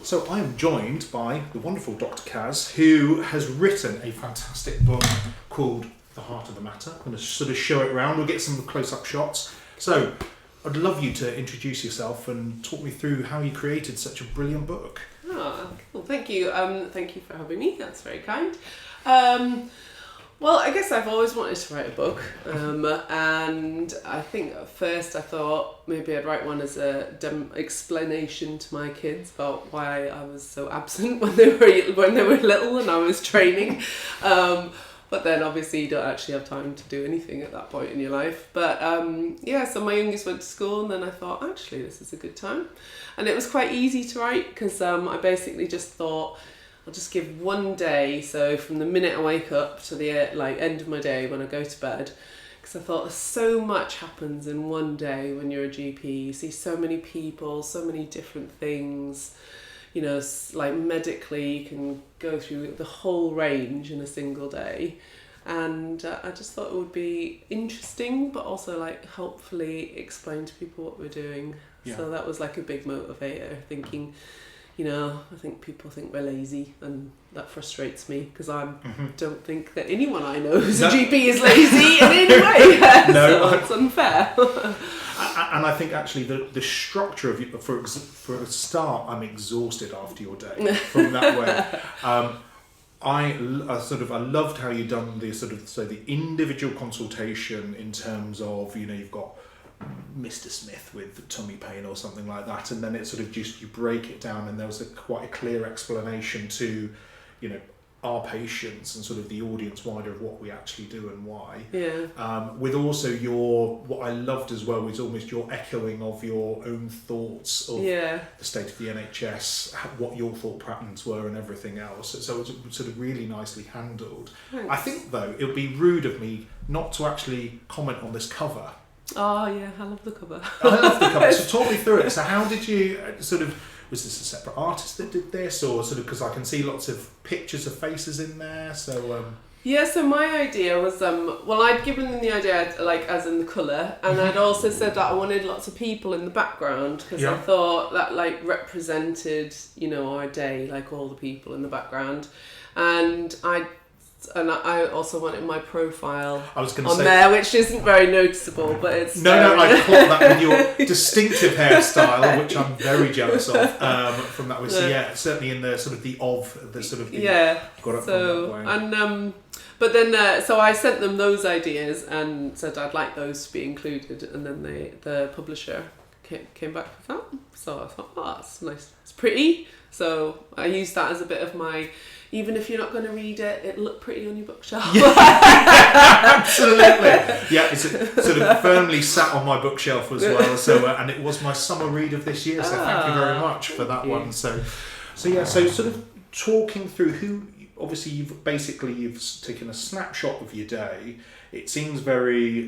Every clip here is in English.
So I am joined by the wonderful Dr Kas, who has written a fantastic book called The Heart of the Matter. I'm going to sort of show it around. We'll get some close-up shots. So I'd love you to introduce yourself and talk me through how you created such a brilliant book. Oh, well, thank you. Thank you for having me. That's very kind. Well, I guess I've always wanted to write a book, and I think at first I thought maybe I'd write one as a explanation to my kids about why I was so absent when they were little and I was training. But then obviously you don't actually have time to do anything at that point in your life. But so my youngest went to school, and then I thought, actually, this is a good time. And it was quite easy to write because I basically just thought, I'll just give one day, so from the minute I wake up to the end of my day when I go to bed, because I thought so much happens in one day when you're a GP. You see so many people, so many different things. You know, like medically, you can go through the whole range in a single day. And I just thought it would be interesting, but also like helpfully explain to people what we're doing. Yeah. So that was like a big motivator, thinking, you know, I think people think we're lazy, and that frustrates me because I don't think that anyone I know who's a GP is lazy in any way. No, so it's unfair. And I think actually the structure of you, for a start, I'm exhausted after your day from that way. I loved how you done the individual consultation in terms of, you know, you've got Mr. Smith with tummy pain or something like that, and then it sort of just, you break it down, and there was quite a clear explanation to, you know, our patients and sort of the audience wider of what we actually do and why. Yeah. With also what I loved as well was almost your echoing of your own thoughts of the state of the NHS, what your thought patterns were and everything else. So it was sort of really nicely handled. Thanks. I think though it would be rude of me not to actually comment on this cover. Oh yeah, I love the cover. I love the cover. So talk me through it. So how did you was this a separate artist that did this, or sort of, because I can see lots of pictures of faces in there, so... Yeah, so my idea was, I'd given them the idea, like, as in the colour, and I'd also said that I wanted lots of people in the background, because I thought that, like, represented, you know, our day, like, all the people in the background. And I also wanted my profile there, which isn't very noticeable, but it's... No, I caught that with your distinctive hairstyle, which I'm very jealous of, from that. So yeah, certainly in the sort of got it so, from that way. But then, so I sent them those ideas and said I'd like those to be included, and then the publisher came back with that. So I thought, oh, that's nice. It's pretty. So I used that as a bit of my... Even if you're not going to read it, it'll look pretty on your bookshelf. Yeah, absolutely. Yeah, it's sort of firmly sat on my bookshelf as well. So, and it was my summer read of this year. So thank you very much for that one. So sort of talking through who. Obviously, you've taken a snapshot of your day. It seems there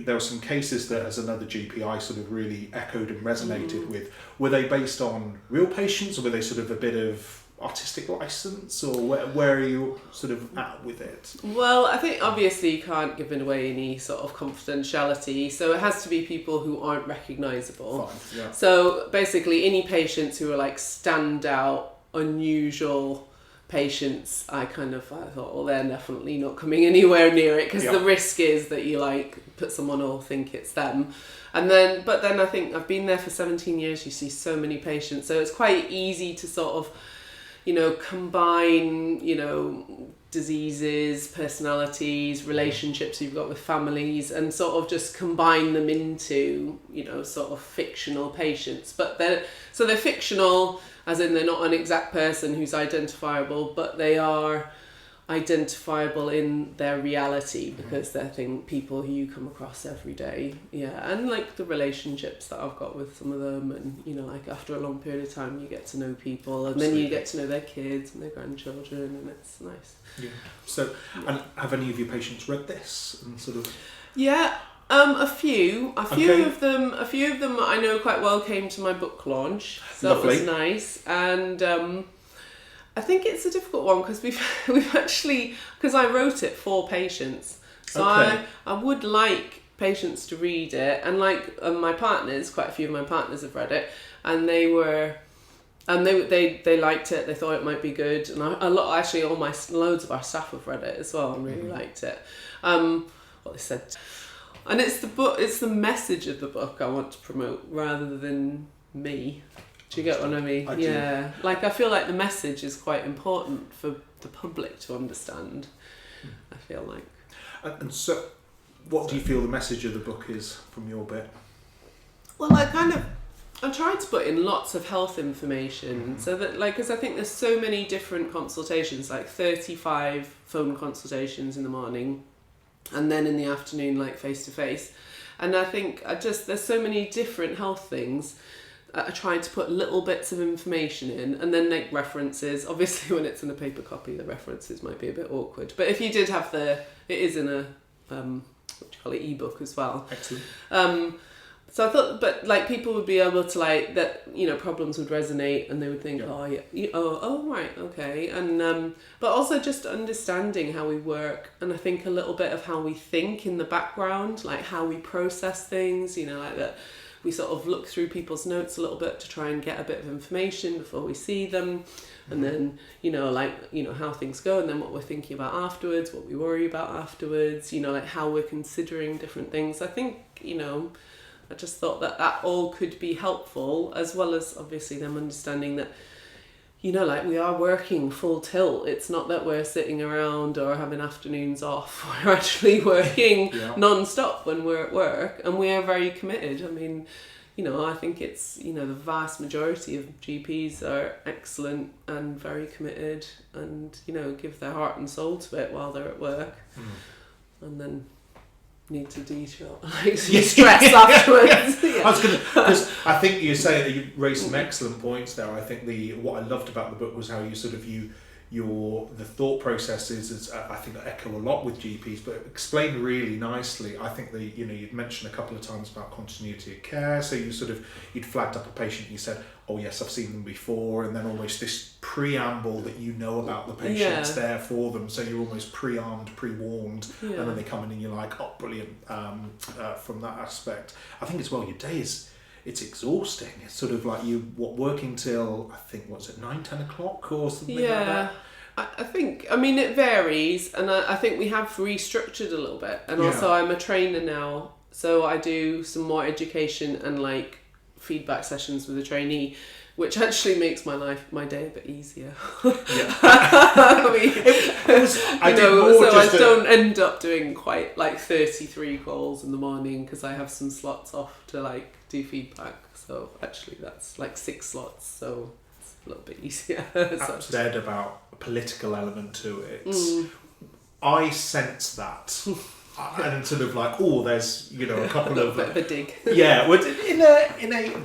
were some cases that, as another GP, I sort of really echoed and resonated with. Were they based on real patients, or were they sort of a bit of artistic license, or where are you sort of at with it? Well, I think obviously you can't give away any sort of confidentiality, so it has to be people who aren't recognisable. Fine, yeah. So basically any patients who are like standout, unusual patients, I thought, well, they're definitely not coming anywhere near it, because the risk is that you like put someone or think it's them. But then I think I've been there for 17 years, you see so many patients, so it's quite easy to sort of, you know, combine, you know, diseases, personalities, relationships you've got with families, and sort of just combine them into, you know, sort of fictional patients. But they're fictional, as in they're not an exact person who's identifiable, but they are identifiable in their reality, because they're people who you come across every day. Yeah, and like the relationships that I've got with some of them, and you know, like after a long period of time you get to know people, and then you get to know their kids and their grandchildren, and it's nice. Yeah. So, and have any of your patients read this and sort of? Yeah. A few of them I know quite well came to my book launch, so Lovely. That was nice. And I think it's a difficult one because we've actually, because I wrote it for patients, so I would like patients to read it, and like my partners, quite a few of my partners have read it, and they were And they liked it. They thought it might be good, and loads of our staff have read it as well and really liked it. What they said, and it's the message of the book I want to promote rather than me. Do you get what I mean? Yeah. Like, I feel like the message is quite important for the public to understand. I feel like. And so, what do you feel the message of the book is from your bit? Well, I tried to put in lots of health information so that, like, because I think there's so many different consultations, like 35 phone consultations in the morning, and then in the afternoon, like face to face. And I think there's so many different health things. I tried to put little bits of information in, and then like references. Obviously, when it's in a paper copy, the references might be a bit awkward. But if you did have it is in a what do you call it, ebook as well. Excellent. So I thought, but like people would be able to like that, problems would resonate, and they would think, right, okay, and but also just understanding how we work, and I think a little bit of how we think in the background, like how we process things, like that. We sort of look through people's notes a little bit to try and get a bit of information before we see them, and then how things go, and then what we're thinking about afterwards, what we worry about afterwards, like how we're considering different things. I think I just thought that all could be helpful, as well as obviously them understanding that like we are working full tilt. It's not that we're sitting around or having afternoons off. We're actually working non-stop when we're at work, and we are very committed. I mean, I think it's, the vast majority of GPs are excellent and very committed, and, give their heart and soul to it while they're at work. And then need to stress afterwards. I was because I think you say that you raised some excellent points there. I think what I loved about the book was how you sort of the thought processes I think echo a lot with GPs, but explained really nicely. I think you'd mentioned a couple of times about continuity of care. So you'd flagged up a patient. You said, "Oh yes, I've seen them before," and then almost this preamble that about the patient's there for them. So you're almost pre-armed, pre-warned, and then they come in and you're like, "Oh, brilliant!" From that aspect, I think as well, your day it's exhausting. It's sort of like working till, I think, 9, 10 o'clock or something like that? I think, it varies, and I think we have restructured a little bit. And also I'm a trainer now, so I do some more education and like feedback sessions with a trainee, which actually makes my day a bit easier. I don't end up doing quite like 33 calls in the morning, because I have some slots off to like do feedback. So actually that's like 6 slots, so it's a little bit easier. Said about a political element to it. I sense that. And sort of like, there's a couple of bit of a dig.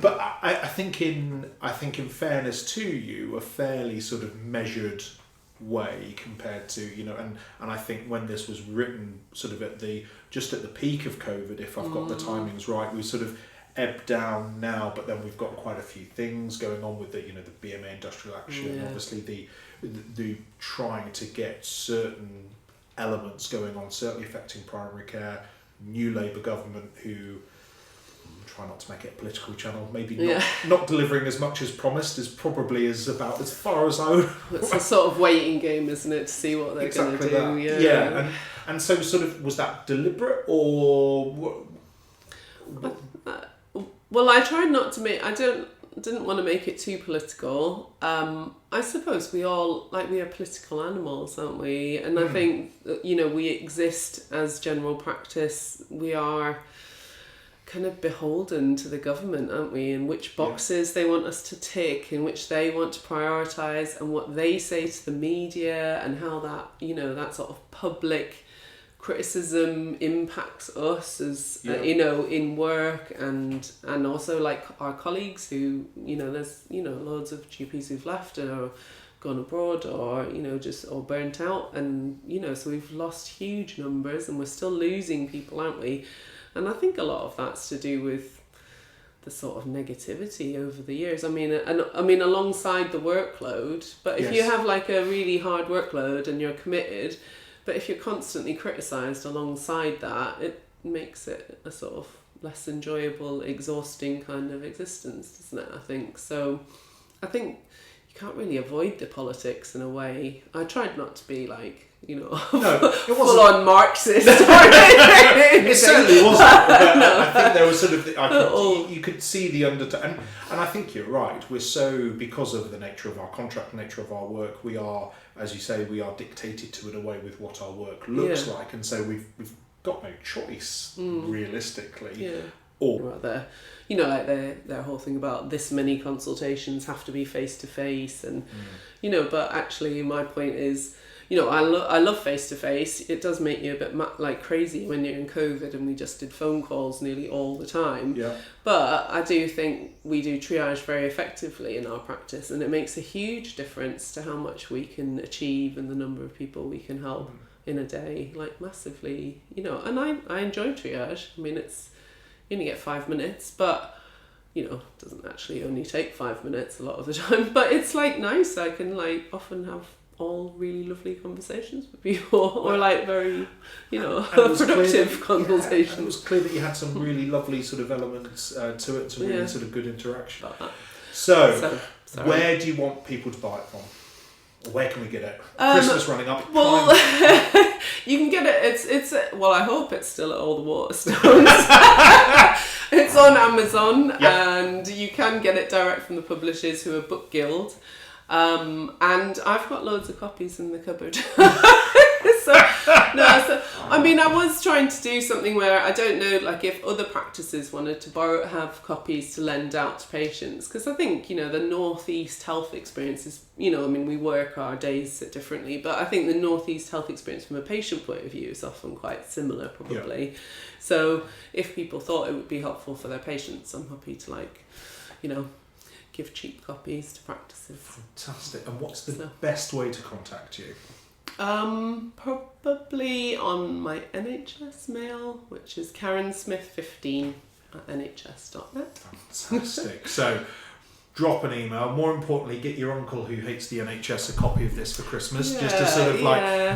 But I think in fairness to you, a fairly sort of measured way compared to and I think when this was written, sort of at the peak of COVID, if I've got the timings right, we sort of ebbed down now, but then we've got quite a few things going on with the the BMA industrial action, obviously the trying to get certain elements going on, certainly affecting primary care, new Labour government who try not to make it a political channel, maybe not delivering as much as promised is probably about as far as I would. It's a sort of waiting game, isn't it, to see what they're going to do. And so sort of, was that deliberate or well, I tried not to didn't want to make it too political. I suppose we all, we are political animals, aren't we? And I think, we exist as general practice. We are kind of beholden to the government, aren't we? And which boxes they want us to tick, in which they want to prioritise, and what they say to the media, and how that, that sort of public criticism impacts us as in work, and also like our colleagues who there's loads of GPs who've left or gone abroad or or burnt out, and so we've lost huge numbers, and we're still losing people, aren't we? And I think a lot of that's to do with the sort of negativity over the years. I mean alongside the workload, but if you have like a really hard workload and you're committed, but if you're constantly criticised alongside that, it makes it a sort of less enjoyable, exhausting kind of existence, doesn't it, I think? So I think you can't really avoid the politics in a way. I tried not to be like, you know, full on Marxist. It certainly wasn't. But I think there was sort of you could see the undertone, and I think you're right. We're so, because of the nature of our contract, nature of our work, we are, as you say, we are dictated to in a way with what our work looks like, and so we've got no choice realistically. Yeah. Or about their, you know, like their whole thing about this many consultations have to be face to face, and you know, but actually my point is, you know, I love face to face. It does make you a bit like crazy when you're in COVID and we just did phone calls nearly all the time. Yeah. But I do think we do triage very effectively in our practice, and it makes a huge difference to how much we can achieve and the number of people we can help in a day, like massively, you know. And I enjoy triage. I mean, you only get 5 minutes, but you know, it doesn't actually only take 5 minutes a lot of the time, but it's like nice. I can like often have all really lovely conversations with people, or like very, you know, productive conversations. It was clear that you had some really lovely sort of elements to it, some really sort of good interaction. So where do you want people to buy it from? Where can we get it? Christmas running up. Well, you can get it. It's well, I hope it's still at all the Waterstones. It's on Amazon, and you can get it direct from the publishers, who are Book Guild. And I've got loads of copies in the cupboard. I mean, I was trying to do something where, I don't know, like if other practices wanted to have copies to lend out to patients, because I think, you know, the Northeast health experience is, you know, I mean, we work our days differently, but I think the Northeast health experience from a patient point of view is often quite similar, probably. Yeah. So if people thought it would be helpful for their patients, I'm happy to, like, you know, give cheap copies to practices. Fantastic. And what's the best way to contact you? Probably on my NHS mail, which is karensmith15@nhs.net. Fantastic. So drop an email. More importantly, get your uncle who hates the NHS a copy of this for Christmas, just to sort of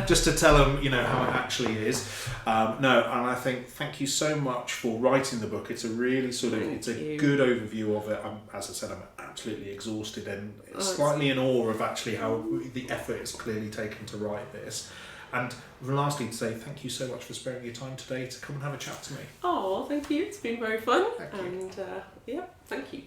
just to tell him, you know, how it actually is. And I think, thank you so much for writing the book. It's a really sort of, it's a good overview of it. As I said, I'm absolutely exhausted and slightly in awe of actually how the effort is clearly taken to write this. And lastly, to say thank you so much for sparing your time today to come and have a chat to me. Oh, thank you. It's been very fun. Thank you. And thank you.